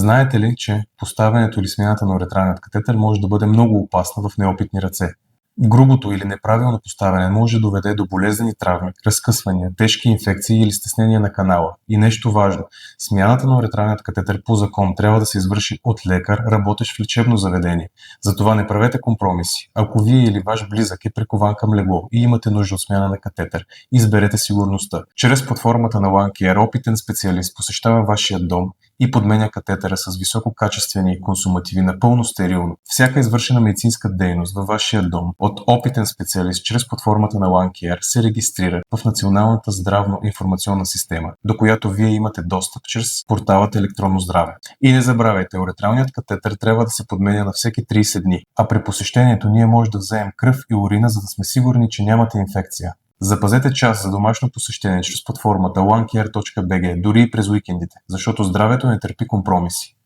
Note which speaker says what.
Speaker 1: Знаете ли, че поставянето или смяната на уретралният катетър може да бъде много опасна в неопитни ръце? Грубото или неправилно поставяне може да доведе до болезнени травми, разкъсвания, тежки инфекции или стеснение на канала. И нещо важно – смяната на уретралният катетър по закон трябва да се извърши от лекар, работещ в лечебно заведение. Затова не правете компромиси. Ако вие или ваш близък е прикован към легло и имате нужда от смяна на катетър, изберете сигурността. Чрез платформата на OneCare опитен специалист посещава вашия дом и подменя катетъра с висококачествени консумативи напълно стерилно. Всяка извършена медицинска дейност във вашия дом от опитен специалист чрез платформата на OneCare се регистрира в Националната здравно-информационна система, до която вие имате достъп чрез порталът Електронно здраве. И не забравяйте, уретралният катетър трябва да се подменя на всеки 30 дни, а при посещението ние може да вземем кръв и урина, за да сме сигурни, че нямате инфекция. Запазете час за домашно посещение чрез платформата onecare.bg, дори и през уикендите, защото здравето не търпи компромиси.